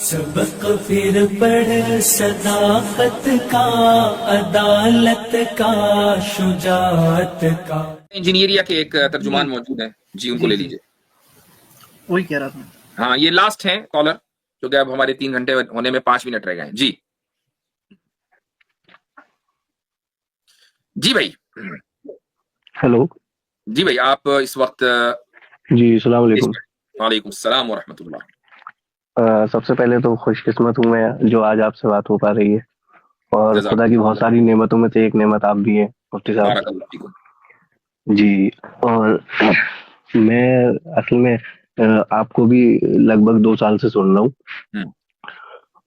सबक फिर पढ़ सदाकत का, अदालत का, शुजाअत का। इंजीनियरिया के एक तर्जुमान मौजूद हैं जी, उनको ले लीजिए। वही कह रहा था। हाँ, ये लास्ट हैं कॉलर, क्योंकि अब हमारे 3 घंटे होने में 5 मिनट रह गए हैं जी। जी भाई। हेलो जी भाई, आप इस वक्त जी, अस्सलाम वालेकुम। वालेकुम सलाम व रहमतुल्लाह। सबसे पहले तो खुशकिस्मत हूँ मैं जो आज आपसे बात हो पा रही है, और खुदा की बहुत सारी नेमतों में से एक नेमत आप भी हैं मुफ्ती साहब जी। और मैं असल में आपको भी लगभग 2 साल से सुन रहा हूँ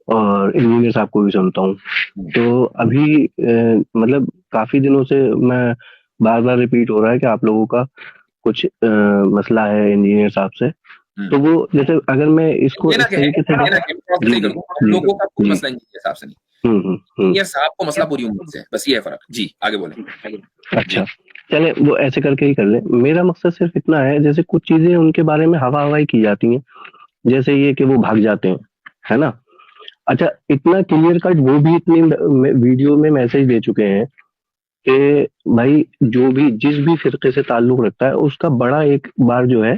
और इंजीनियर साहब को भी सुनता हूँ। तो अभी मतलब काफी दिनों से मैं बार बार रिपीट हो रहा है कि आप लोगों का कुछ मसला है इंजीनियर साहब से। तो वो जैसे अगर मैं इसको इस तरीके से लोगों का कोई मसला इंजीनियर साहब से नहीं, इंजीनियर साहब को मसला पूरी उम्र से है, बस ये है फर्क जी। आगे बोलें। अच्छा चले, वो ऐसे करके ही कर ले। मेरा मकसद सिर्फ इतना है, जैसे कुछ चीजें उनके बारे में हवा हवाई की जाती हैं, जैसे ये कि वो भाग जाते हैं, है ना। अच्छा, इतना क्लियर कट वो भी इतनी वीडियो में मैसेज दे चुके हैं कि भाई जो भी जिस भी फिरके से ताल्लुक रखता है उसका बड़ा एक बार जो है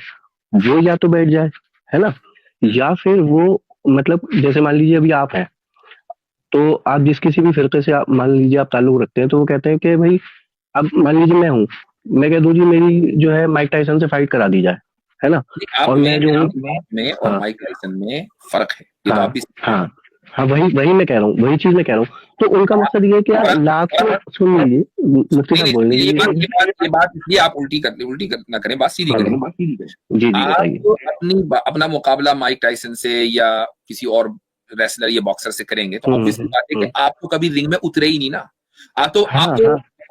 वो या तो बैठ जाए, है ना, या फिर वो मतलब जैसे मान लीजिए अभी आप हैं तो आप जिस किसी भी फिरके से आप मान लीजिए आप ताल्लुक रखते हैं, तो वो कहते हैं कि भाई अब मान लीजिए मैं हूँ, मैं कह दूं जी मेरी जो है माइक टाइसन से फाइट करा दी जाए, है ना। और मैं जो हूँ में और माइक टाइसन में फर्क है, ये तो आप भी हाँ वही मैं कह रहा हूँ, वही चीज मैं कह रहा हूँ। तो उनका मकसद ये है कि आप लाखों सुन लीजिए, मुफ्ती साहब बोल लीजिए, ये बात इसलिए आप उल्टी ना करें, बात सीधी करें। जी बताइए। अपना मुकाबला माइक टाइसन से या किसी और रेसलर या बॉक्सर से करेंगे तो ऑब्वियसली बात है कि आप तो कभी रिंग में उतरे ही नहीं ना, आप तो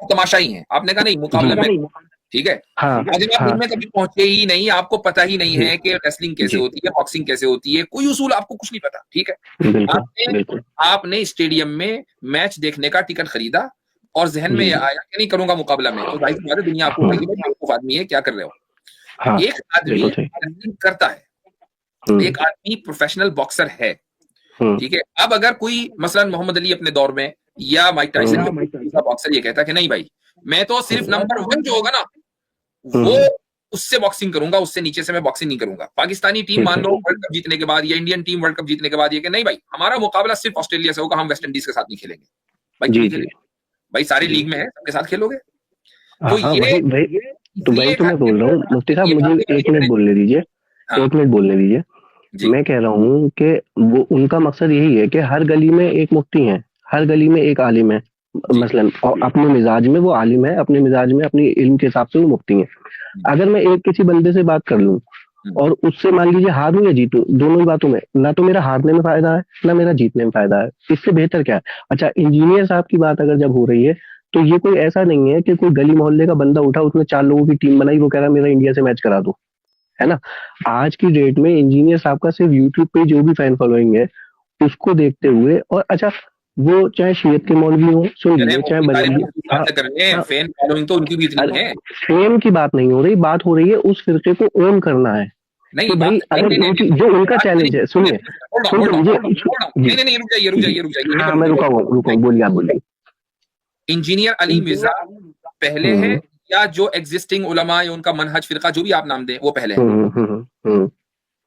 तमाशा ही है। आपने कहा नहीं मुकाबला में, ठीक है, आप रिंग में कभी पहुंचे ही नहीं, आपको पता ही नहीं है कि रेसलिंग कैसे होती है, बॉक्सिंग कैसे होती है, कोई उसूल आपको कुछ नहीं पता, ठीक है। आपने स्टेडियम में मैच देखने का टिकट खरीदा और जहन में आया कि नहीं करूंगा मुकाबला में, तो भाई तुम्हारी दुनिया आपको बेवकूफ आदमी है, क्या कर रहे हो। एक आदमी रेसलिंग करता है, एक आदमी प्रोफेशनल बॉक्सर है, ठीक है। अब अगर कोई मसलन मोहम्मद अली अपने दौर में या माइक टाइसन बॉक्सर ये कहता कि नहीं भाई मैं तो सिर्फ नंबर 1 जो होगा ना वो उससे बॉक्सिंग करूंगा, उससे नीचे से मैं बॉक्सिंग नहीं करूंगा। पाकिस्तानी टीम मान लो वर्ल्ड कप जीतने के बाद या इंडियन टीम वर्ल्ड कप जीतने के बाद ये कि नहीं भाई हमारा मुकाबला सिर्फ ऑस्ट्रेलिया से होगा, हम वेस्ट इंडीज के साथ नहीं खेलेंगे। भाई क्यों नहीं खेलेंगे भाई, सारी लीग में है, सबके साथ खेलोगे। तो ये तो भाई तो मैं बोल रहा हूँ मुफ्ती साहब, मुझे 1 मिनट बोलने दीजिए, 1 मिनट बोलने दीजिए। मैं कह रहा हूँ कि वो उनका मकसद यही है कि हर गली में एक मुफ्ती है, हर गली में एक आलिम है, मसलन और अपने मिजाज में वो आलिम है, अपने मिजाज में अपनी इल्म के हिसाब से वो मुफ्ती है। अगर मैं एक किसी बंदे से बात कर लूं और उससे मान लीजिए हारूं या जीतूं, दोनों ही बातों में ना तो मेरा हारने में फायदा है ना मेरा जीतने में फायदा है, इससे बेहतर क्या है। अच्छा, इंजीनियर साहब की बात अगर जब हो रही है तो ये कोई ऐसा नहीं है कि कोई गली मोहल्ले का बंदा उठा, उसने 4 लोगों की टीम बनाई, वो कह रहा मेरा इंडिया से मैच करा दो, है ना। आज की डेट में इंजीनियर साहब का सिर्फ यूट्यूब पे जो भी फैन फॉलोइंग है उसको देखते हुए, और अच्छा वो चाहे शियत के मौलवी हो, सुन लीजिए, चाहे फैन फॉलोइंग तो उनकी भी इतनी है। फेम की बात नहीं हो रही, बात हो रही है उस फिरके को ओन करना है। नहीं तो भाई अगर जो उनका चैलेंज है, सुनिए रुक हाँ मैं रुका हूँ, बोलिए आप बोलिए। इंजीनियर अली मिर्जा पहले है या जो एग्जिस्टिंग उलमा या उनका मनहज फिरका जो भी आप नाम दें वो पहले है?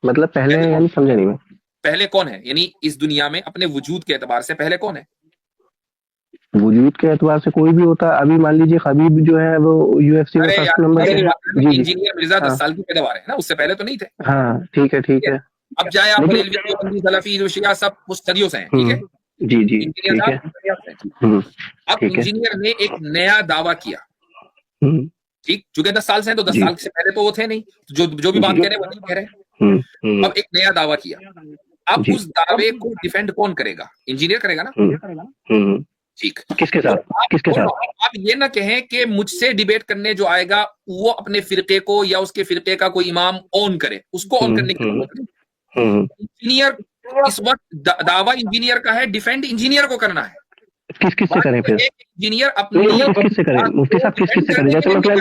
मतलब पहले यानी समझा नहीं मैं। पहले कौन है यानी इस दुनिया में अपने वजूद के एतबार से पहले कौन है? वजूद के एतबार से कोई भी होता है। अभी मान लीजिए खबीब जो है वो यूएफसी में फर्स्ट नंबर है। इंजीनियर मिर्जा 10 साल की पैदावार है ना, उससे पहले तो नहीं थे। हाँ ठीक है। अब चाहे आप सलाफी शिया सब सदियों से हैं, ठीक है जी ठीक है। अब इंजीनियर ने एक नया दावा किया, ठीक, चूंकि 10 साल से हैं तो 10 साल से पहले तो वो थे नहीं, जो भी बात कह रहे हैं वो नहीं कह रहे। अब एक नया दावा किया, अब उस दावे को डिफेंड कौन करेगा? इंजीनियर करेगा ना, ठीक। किसके साथ? आप ये ना कहें कि मुझसे डिबेट करने जो आएगा वो अपने फिरके को या उसके फिरके का कोई इमाम ऑन करे, उसको ऑन करने की जरूरत नहीं। इंजीनियर इस वक्त दावा इंजीनियर का है, डिफेंड इंजीनियर को करना है। किस से करें फिर? इंजीनियर अपनी किससे करें मुफ्ती साहब, किस से करें? जैसे मतलब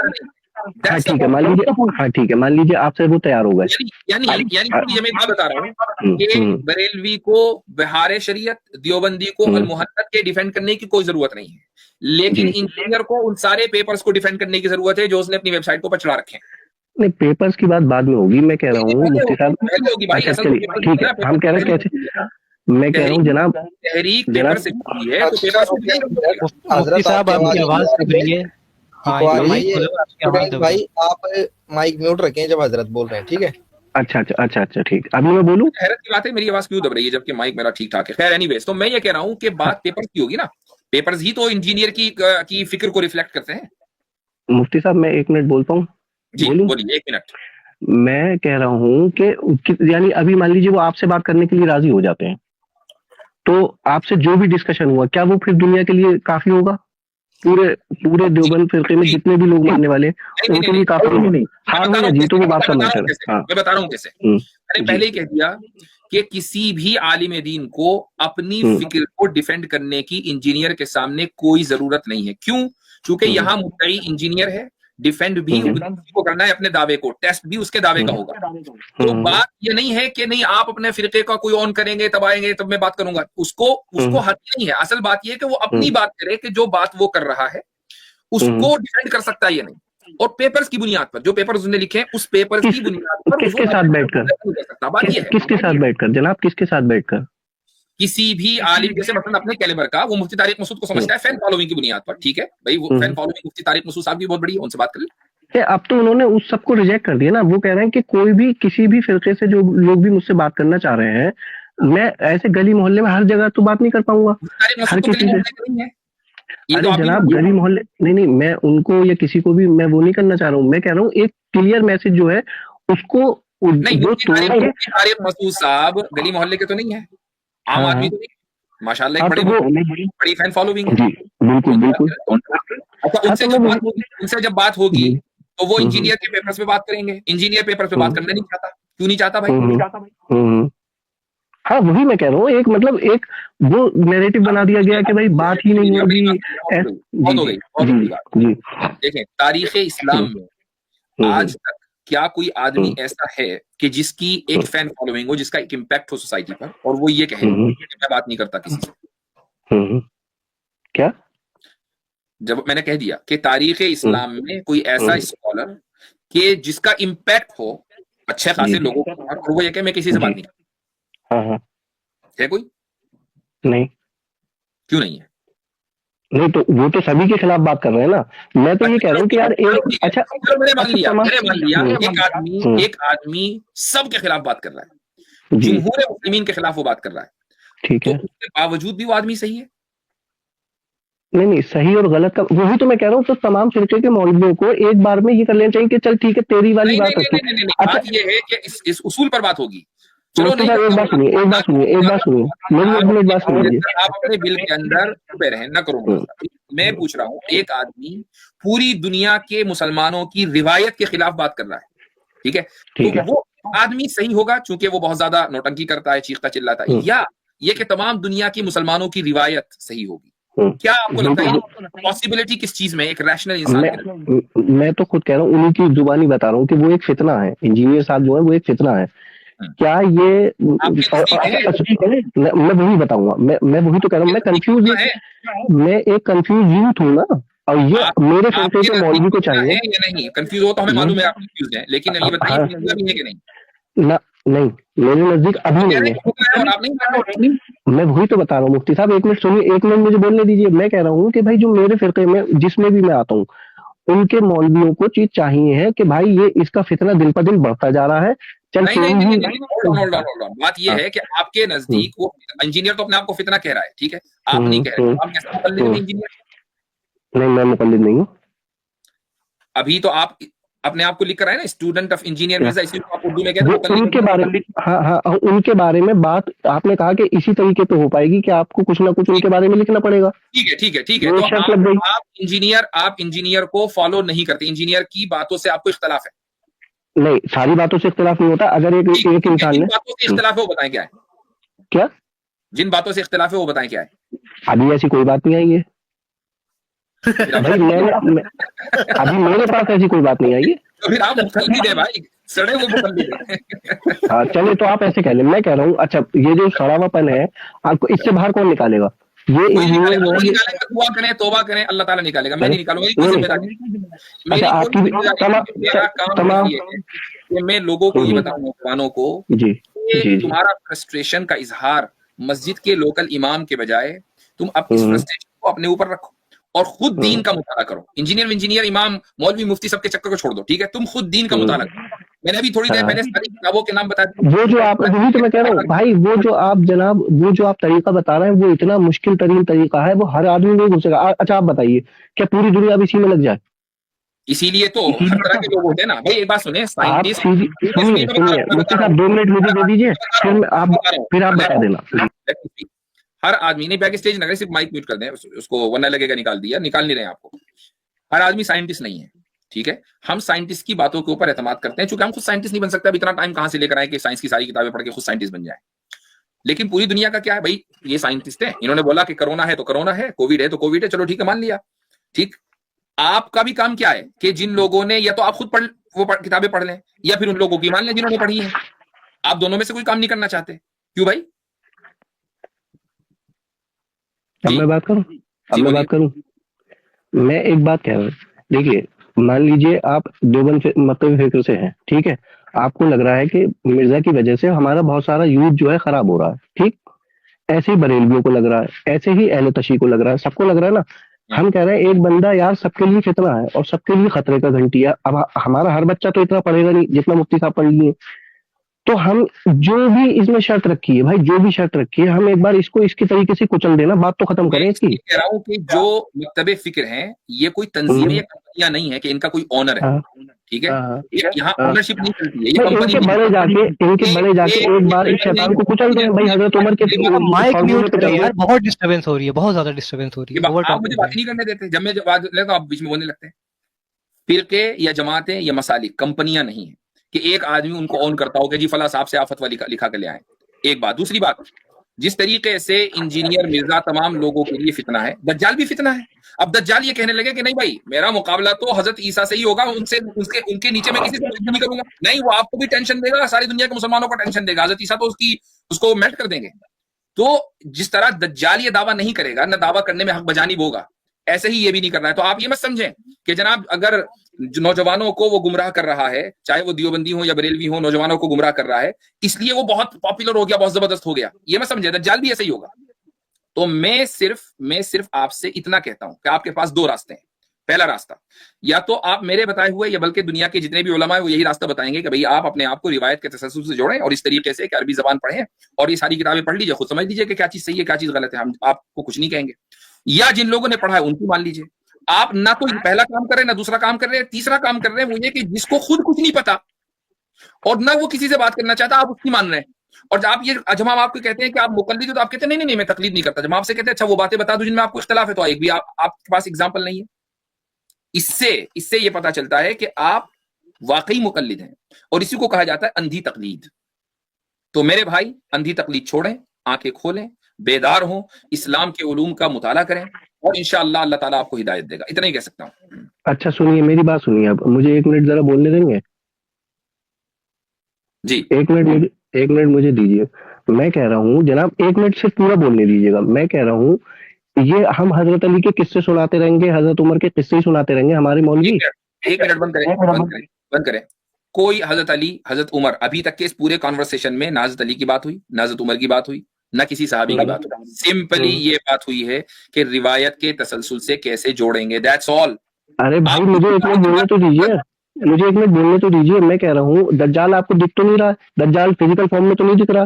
हाँ ठीक है, मान लीजिए, हाँ ठीक है, मान लीजिए आपसे वो तैयार हो गए। यानी मैं बात बता रहा हूँ कि बरेलवी को बहार शरीयत, देवबंदी को अल-मुहन्नत के डिफेंड करने की कोई जरूरत नहीं है, लेकिन इंजीनियर को उन सारे पेपर्स को डिफेंड करने की जरूरत है जो उसने अपनी वेबसाइट को चढ़ा रखे हैं। नहीं, पेपर्स की बात बाद में होगी, मैं कह रहा हूँ मुफ्ती साहब, अच्छा चलिए ठीक है, हम कह रहे हैं कैसे, मैं कह रहा हूँ जनाब, तहरीक पेपर से होती है तो पेपर मुफ्ती साहब आपकी आवाज दब रही है। भाई आप माइक म्यूट रखें जब हजरत बोल रहे हैं, ठीक है? अच्छा ठीक, अभी मैं बोलूं? हैरत की बात है, मेरी आवाज क्यों दब रही है जबकि माइक मेरा ठीक ठाक है। खैर एनीवेज, तो मैं ये कह रहा हूँ कि बात पेपर्स की होगी ना, पेपर्स ही तो इंजीनियर की फिक्र को रिफ्लेक्ट करते हैं। मुफ्ती साहब मैं 1 मिनट बोलता हूँ? जी बोलिए, 1 मिनट। मैं कह रहा हूँ कि यानी अभी मान लीजिए वो आपसे बात करने के लिए राजी हो जाते हैं, तो आपसे जो भी डिस्कशन हुआ, क्या वो फिर दुनिया के लिए काफी होगा? पूरे देवबंद फिरके में जितने भी लोग मानने वाले वो तो भी काफी नहीं, हार हो या जीत हो वो बात का मैटर है। मैं बता रहा हूँ कैसे। मैंने पहले ही कह दिया कि किसी भी आलिम दीन को अपनी फिक्र को डिफेंड करने की इंजीनियर के सामने कोई जरूरत नहीं है। क्यों? क्योंकि यहाँ मुद्दई इंजीनियर है, डिफेंड भी को करना है अपने दावे को, टेस्ट भी उसके दावे का होगा। तो बात ये नहीं है कि नहीं आप अपने फिरके का कोई ऑन करेंगे तब आएंगे तब मैं बात करूंगा, उसको हक नहीं है। असल बात ये है कि वो अपनी बात करे कि जो बात वो कर रहा है उसको डिफेंड कर सकता है या नहीं, और पेपर्स की बुनियाद पर, जो पेपर उसने लिखे हैं उस पेपर की बुनियाद पर किसके साथ बैठकर, किसके साथ बैठकर जनाब, किसके साथ बैठकर? किसी भी आलिम, जैसे मतलब अपने कैलिबर का वो मुफ्ती तारिक मसूद को समझता है फैन फॉलोइंग की बुनियाद पर, ठीक है भाई, वो फैन फॉलोइंग मुफ्ती तारिक मसूद साहब की बहुत बड़ी है, उनसे बात कर ले। अब तो उन्होंने उस सबको रिजेक्ट कर दिया ना, वो कह रहे हैं कि कोई भी किसी भी फिरके से जो लोग भी मुझसे बात करना चाह रहे हैं, मैं ऐसे गली मोहल्ले में हर जगह तो बात नहीं कर पाऊंगा हर किसी से। अरे जनाब गली मोहल्ले नहीं, मैं उनको या किसी को भी मैं वो नहीं करना चाह रहा हूँ, मैं कह रहा हूँ एक क्लियर मैसेज जो है उसको तारिक मसूद साहब गली मोहल्ले के तो नहीं है, आम आदमी तो नहीं, माशाल्लाह बड़ी फैन फॉलोइंग है। बिल्कुल। अच्छा, उनसे जब बात होगी तो वो इंजीनियर के पेपर्स पे बात करेंगे। इंजीनियर पेपर पे बात करना नहीं चाहता, क्यों नहीं चाहता भाई? हाँ वही मैं कह रहा हूँ, एक मतलब एक वो नैरेटिव बना दिया गया कि भाई बात ही नहीं होगी। बहुत हो गई। देखें तारीख इस्लाम में आज तक क्या कोई आदमी ऐसा है कि जिसकी एक फैन फॉलोइंग हो, जिसका एक इम्पैक्ट हो सोसाइटी पर, और वो ये कहे कि मैं बात नहीं करता किसी से? क्या? जब मैंने कह दिया कि तारीख इस्लाम में कोई ऐसा स्कॉलर कि जिसका इम्पैक्ट हो अच्छे खासे लोगों को, और वो ये कहे मैं किसी से बात नहीं करता, है कोई? नहीं। क्यों नहीं है? नहीं तो वो तो सभी के खिलाफ बात कर रहे हैं ना। मैं तो ये कह रहा हूँ कि यार एक अच्छा मैंने मान लिया एक आदमी सबके खिलाफ बात कर रहा है, जमहूर मुस्लिमीन के खिलाफ वो बात कर रहा है, ठीक है, तो उसके बावजूद भी वो आदमी सही है? नहीं सही और गलत का वही तो मैं कह रहा हूँ, तो तमाम फिरके के मौलवियों को एक बार में ये कर लेना चाहिए कि चल ठीक है तेरी वाली बात होती है। बात ये है कि इस उसूल पर बात होगी। चलो नहीं, एक बात सुनिए मेरी एक बात सुनिए, आप अपने बिल के अंदर छुपे रहें, ना करूंगा। मैं पूछ रहा हूँ, एक आदमी पूरी दुनिया के मुसलमानों की रिवायत के खिलाफ बात कर रहा है, ठीक है, तो वो आदमी सही होगा चूंकि वो बहुत ज्यादा नौटंकी करता है, चीखता चिल्लाता है, या ये कि तमाम दुनिया की मुसलमानों की रिवायत सही होगी? क्या आपको लगता है पॉसिबिलिटी किस चीज में एक रैशनल इंसान? मैं तो खुद कह रहा हूँ, उन्हीं की जुबानी बता रहा हूँ कि वो एक फितना है, इंजीनियर साहब जो है वो एक फितना है। क्या ये मैं वही बताऊंगा, मैं वही तो कह रहा हूँ, मैं एक कंफ्यूज यूथ हूँ ना, और ये मेरे फिरके के मौलवी को चाहिए। नहीं कंफ्यूज हो तो हमें मालूम है आप कंफ्यूज हैं, लेकिन ये बताइए ना नहीं मेरे नजदीक अभी नहीं है। मैं वही तो बता रहा हूँ मुफ्ती साहब, 1 मिनट सुनिए, 1 मिनट मुझे बोलने दीजिए। मैं कह रहा हूँ कि भाई जो मेरे फिरके में जिसमें भी मैं आता हूँ उनके मौलवियों को चीज चाहिए है कि भाई ये इसका फितना दिन पर दिन बढ़ता जा रहा है। चल नहीं, बात ये है कि आपके नजदीक वो इंजीनियर तो अपने आप को फितना कह रहा है, ठीक है, आप नहीं कह रहे, आप कैसे मुकल्लिद हैं इंजीनियर? नहीं, मैं मुकल्लिद नहीं हूँ। अभी तो आप अपने आप को लिख कर आए ना, स्टूडेंट ऑफ इंजीनियर वीजा, इसी को आप उर्दू में कहते हैं। उनके बारे में हाँ उनके बारे में बात आपने कहा कि इसी तरीके पे हो पाएगी कि आपको कुछ ना कुछ उनके बारे में लिखना पड़ेगा। ठीक है तो आप इंजीनियर को फॉलो नहीं करते, इंजीनियर की बातों से आपको इख्तलाफ है? नहीं, सारी बातों से इख्तलाफ नहीं होता। अगर एक इंसान ने बातों से इख्तलाफ है वो बताएं क्या है? क्या जिन बातों से इख्तलाफ है वो बताएं क्या है? अभी ऐसी कोई बात नहीं आई है। भाई अभी मेरे पास ऐसी कोई बात नहीं आई है। तो फिर आप मुकल्लिद है भाई, सड़े हुए मुकल्लिद है। हाँ चलिए, तो आप ऐसे कह लें, मैं कह रहा हूँ अच्छा ये जो सड़ावापन है आपको इससे बाहर कौन निकालेगा? ये कोई इंजीनियर निकालेगा, जो कोई है निकालेगा, दुआ करें, तौबा करें, अल्लाह ताला निकालेगा, मैं नहीं निकालूंगा, मेरी कोई जिम्मेदारी नहीं। मेरी अच्छा कोई आपकी भी जिम्मेदारी नहीं, मेरा काम तमाम ये है कि मैं लोगों को ये बताऊं, नौजवानों को, जी कि जी जी तुम्हारा फ्रस्ट्रेशन का इजहार मस्जिद के लोकल इमाम के बजाय तुम अब इस फ्रस्ट्रेशन को अपने ऊपर रखो और खुद दीन का मुताला करो। इंजीनियर, इमाम, मौलवी, मुफ्ती सबके चक्कर को छोड़ दो, ठीक है? तुम खुद दीन का मुताला करो। मैंने अभी थोड़ी देर पहले सारी किताबों के नाम बता दिए। वो जो आप, वही तो मैं कह रहा हूँ भाई, वो जो आप जनाब, वो जो आप तरीका बता रहे हैं वो इतना मुश्किल तरीन तरीका है, वो हर आदमी नहीं घुसेगा। अच्छा आप बताइए, क्या पूरी दुनिया अब इसी में लग जाए? इसीलिए तो हर तरह के लोग होते हैं ना भाई। एक बात सुने, आप साइंटिस्ट, सुनिए मुफ्ती साहब 2 मिनट मुझे दे दीजिए, फिर आप बता देना। हर आदमी ने बैक स्टेज नगर, सिर्फ माइक म्यूट कर दें उसको, वरना लगेगा निकाल दिया, निकाल नहीं रहे हैं आपको। हर आदमी साइंटिस्ट नहीं है, ठीक है? हम साइंटिस्ट की बातों के ऊपर एतमाद करते हैं, चूंकि हम खुद साइंटिस्ट नहीं बन सकते। अब इतना टाइम कहां से लेकर आए कि साइंस की सारी किताबें पढ़ के खुद साइंटिस्ट बन जाए। लेकिन पूरी दुनिया का क्या है भाई, ये साइंटिस्ट है, इन्होंने बोला कि कोरोना है तो कोरोना है, कोविड है तो कोविड है, चलो ठीक है, मान लिया। ठीक, आपका भी काम क्या है कि जिन लोगों ने, या तो आप खुद किताबें पढ़ लें, या फिर उन लोगों की मान लें जिन्होंने पढ़ी है। आप दोनों में से कोई काम नहीं करना चाहते, क्यों भाई? अब मैं बात करूं, मैं एक बात कह रहा हूँ, देखिए मान लीजिए आप देवबंद मतलब फिक्र से हैं, ठीक है? आपको लग रहा है कि मिर्जा की वजह से हमारा बहुत सारा यूथ जो है खराब हो रहा है, ठीक? ऐसे ही बरेलवियों को लग रहा है, ऐसे ही अहले तशी को लग रहा है, सबको लग रहा है ना। हम कह रहे हैं एक बंदा यार सबके लिए फितना है और सबके लिए खतरे का घंटी है। अब हमारा हर बच्चा तो इतना पढ़ेगा नहीं जितना मुफ्ती साहब पढ़ लिए, तो हम जो भी इसमें शर्त रखी है भाई, जो भी शर्त रखी है, हम एक बार इसको इसके तरीके से कुचल देना, बात तो खत्म करें इसकी। कह रहा हूं कि जो मकतबे फिक्र हैं, ये कोई तंजीमें या कंपनियां नहीं है कि इनका कोई ऑनर है, ठीक है? यहाँ ऑनरशिप नहीं चलती है, ये कंपनी। इनके बड़े जाके एक बार इस शैतान को कुचल दें भाई, हजरत उमर के माइक म्यूट करिए यार, बहुत डिस्टरबेंस हो रही है, बहुत ज्यादा डिस्टरबेंस हो रही है। आप मुझे बात नहीं करने देते, जब मैं बात लेता आप बीच में बोलने लगते हैं। फिरके या जमातें या मसालिक कंपनियां नहीं है कि एक आदमी उनको ऑन करता हो कि जी फला साहब से आप फतवा लिखा के ले आए। एक बात। दूसरी बात, जिस तरीके से इंजीनियर मिर्जा तमाम लोगों के लिए फितना है, दज्जाल भी फितना है। अब दज्जाल ये कहने लगे कि नहीं भाई, मेरा मुकाबला तो हजरत ईसा से ही होगा, उनके नीचे मैं किसी से नहीं करूंगा। नहीं, वो आपको भी टेंशन देगा, सारी दुनिया के मुसलमानों को टेंशन देगा। हजरत ईसा तो उसको मेल्ट कर देंगे। तो जिस तरह दज्जाल ये दावा नहीं करेगा, ना दावा करने में हक बजानी होगा, ऐसे ही ये भी नहीं करना है। तो आप ये मत समझें कि जनाब अगर नौजवानों को वो गुमराह कर रहा है, चाहे वो दियोबंदी हो या बरेलवी हो, नौजवानों को गुमराह कर रहा है, इसलिए वो बहुत पॉपुलर हो गया, बहुत जबरदस्त हो गया, ये मत समझे। दज्जाल भी ऐसे ही होगा। तो मैं सिर्फ आपसे इतना कहता हूं कि आपके पास 2 रास्ते हैं। पहला रास्ता, या तो आप मेरे बताए हुए, या बल्कि दुनिया के जितने भी उलमा है वो यही रास्ता बताएंगे कि भाई आप अपने आप को रिवायत के तसल्सल से जोड़ें और इस तरीके से कि अरबी जबान पढ़ें और ये सारी किताबें पढ़ लीजिए, खुद समझ लीजिए कि क्या चीज सही है क्या चीज गलत है, हम आपको कुछ नहीं कहेंगे। या जिन लोगों ने पढ़ा है उनको मान लीजिए। आप ना तो पहला काम कर रहे हैं, ना दूसरा काम कर रहे हैं, तीसरा काम कर रहे हैं, वो ये कि जिसको खुद कुछ नहीं पता और ना वो किसी से बात करना चाहता, आप उसकी मान रहे हैं। और जब आप ये, जब हम आपको कहते हैं कि आप मुकल्लिद हो, तो आप कहते हैं नहीं मैं तकलीद नहीं करता। जब आपसे कहते हैं अच्छा वो बातें बता दो जिनमें आपको इख्तिलाफ है, तो एक भी आपके पास एग्जाम्पल नहीं है। इससे ये पता चलता है कि आप वाकई मुकल्लिद हैं, और इसी को कहा जाता है अंधी तकलीद। तो मेरे भाई, अंधी तकलीद छोड़ें, आंखें खोलें, बेदार हों, इस्लाम के उलूम का मुताला करें और इंशाअल्लाह अल्लाह ताला आपको हिदायत देगा। इतना ही कह सकता हूं। अच्छा सुनिए, मेरी बात सुनिए, अब मुझे 1 मिनट जरा बोलने देंगे जी? 1 मिनट मुझे दीजिए। मैं कह रहा हूँ जनाब 1 मिनट सिर्फ पूरा बोलने दीजिएगा। मैं कह रहा हूँ ये हम हजरत अली के किस्से सुनाते रहेंगे, हजरत उमर के किस्से ही सुनाते रहेंगे हमारे मौलवी। 1 मिनट बंद करें। कोई हजरत अली, हजरत उमर, अभी तक के इस पूरे कॉन्वर्सेशन में ना हजरत अली की बात हुई, ना हजरत उमर की बात हुई, ना किसी सहाबी की बात हुई। सिंपली ये बात हुई है कि रिवायत के तसलसल से कैसे जोड़ेंगे, दैट्स ऑल। अरे भाई मुझे 1 मिनट बोलने तो दीजिए, मुझे 1 मिनट बोलने तो दीजिए। मैं कह रहा हूँ दज्जाल आपको दिख तो नहीं रहा, दज्जाल फिजिकल फॉर्म में तो नहीं दिख रहा।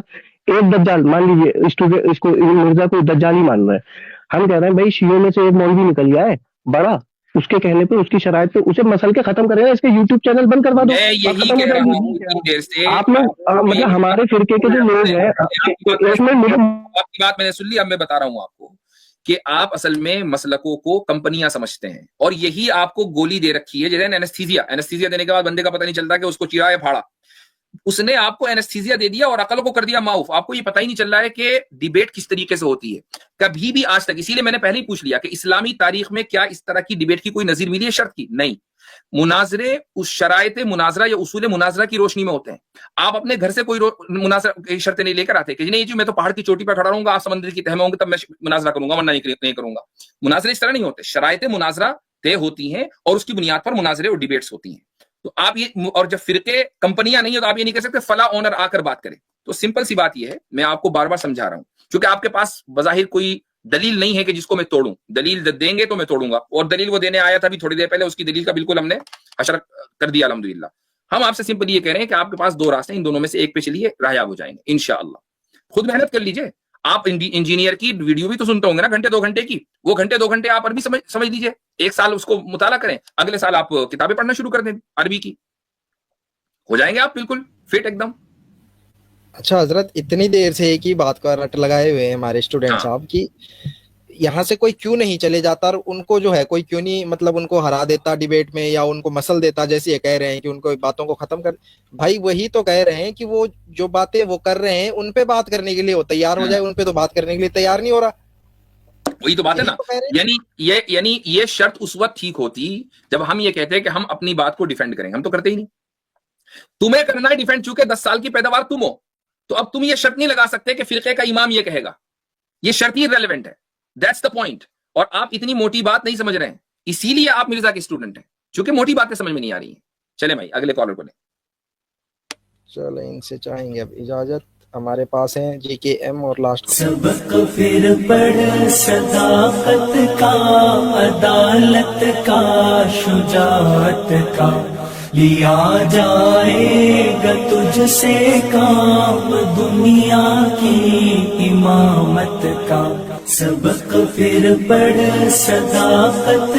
एक दज्जाल मान लीजिए, इसको मिर्जा को दज्जाल ही मान रहा है। हम कह रहे हैं भाई शियों में से एक मौलवी निकल गया है बड़ा, उसके कहने पे, उसकी शरायत पे उसे मसल के खत्म करेगा, इसके यूट्यूब चैनल बंद करवा दो। यही कह रहा हूं देर से। आप लोग मतलब हमारे फिरके के जो लोग हैं, आपकी बात मैंने सुन ली। अब मैं बता रहा हूं आपको कि आप असल में मसलकों को कंपनियां समझते हैं, और यही आपको गोली दे रखी है, जैसे एनेस्थीसिया देने के बाद बंदे का पता नहीं चलता कि उसको चिरा या फाड़ा। उसने आपको एनेस्थीसिया दे दिया और अकल को कर दिया माउफ। आपको ये पता ही नहीं चल रहा है कि डिबेट किस तरीके से होती है। कभी भी आज तक, इसीलिए मैंने पहले ही पूछ लिया कि इस्लामी तारीख में क्या इस तरह की डिबेट की कोई नजीर मिली है शर्त की? नहीं। मुनाजरे उस शरायत मुनाजरा या उसूल मुनाजरा की रोशनी में होते हैं। आप अपने घर से कोई मुनाजरा की शर्तें नहीं लेकर आते कि नहीं जी मैं तो पहाड़ की चोटी पर खड़ा रहूंगा, आप समंदर की तह में होंगे तब मैं मुनाजरा करूंगा, वरना नहीं करूंगा। मुनाजरे इस तरह नहीं होते। शरायत मुनाजरा तय होती हैं और उसकी बुनियाद पर मुनाजरे और डिबेट्स होती हैं। तो आप ये, और जब फिरके कंपनियां नहीं है तो आप ये नहीं कह सकते फला ओनर आकर बात करे। तो सिंपल सी बात ये है, मैं आपको बार बार समझा रहा हूं, क्योंकि आपके पास बजाहिर कोई दलील नहीं है कि जिसको मैं तोड़ूं। दलील देंगे तो मैं तोड़ूंगा, और दलील वो देने आया था अभी थोड़ी देर पहले, उसकी दलील का बिल्कुल हमने हशर कर दिया अल्हम्दुलिल्लाह। हम आपसे सिंपल ये कह रहे हैं कि आपके पास दो रास्ते, इन दोनों में से एक पे चलिए, रायाब हो जाएंगे इंशाअल्लाह। खुद मेहनत कर लीजिए। आप इंजीनियर की वीडियो भी तो सुनते होंगे ना, घंटे 2 घंटे की। वो घंटे 2 घंटे आप अरबी समझ लीजिए, 1 साल उसको मुताला करें, अगले साल आप किताबें पढ़ना शुरू कर दें अरबी की, हो जाएंगे आप बिल्कुल फिट एकदम। अच्छा हजरत, इतनी देर से एक ही बात का रट लगाए हुए हैं हमारे स्टूडेंट साहब की यहाँ से कोई क्यों नहीं चले जाता, और उनको जो है कोई क्यों नहीं मतलब उनको हरा देता डिबेट में, या उनको मसल देता, जैसे ये कह रहे हैं कि उनको बातों को खत्म कर। भाई वही तो कह रहे हैं कि वो जो बातें वो कर रहे हैं उन पे बात करने के लिए वो तैयार हो जाए, उन पे तो बात करने के लिए तैयार नहीं हो रहा। वही तो बात है ना। यानी ये शर्त उस वक्त ठीक होती जब हम ये कहते हैं कि हम अपनी बात को डिफेंड करेंगे। हम तो करते ही नहीं। तुम्हें करना है डिफेंड, चूंकि 10 साल की पैदावार तुम हो, तो अब तुम ये शर्त नहीं लगा सकते कि फिरके का इमाम ये कहेगा। ये शर्त ही रेलेवेंट है। That's the point. और आप इतनी मोटी बात नहीं समझ रहे हैं, इसीलिए आप मिर्जा के स्टूडेंट हैं, क्योंकि मोटी बातें समझ में नहीं आ रही हैं। चले भाई अगले कॉलर को ले। चलो इनसे चाहेंगे अब इजाजत। हमारे पास है JKM और लास्ट सबक फिर पढ़ सदाकत का, अदालत का, शुजाअत का, लिया जाएगा तुझसे काम दुनिया की इमामत का। सबक फिर पढ़ सदाकत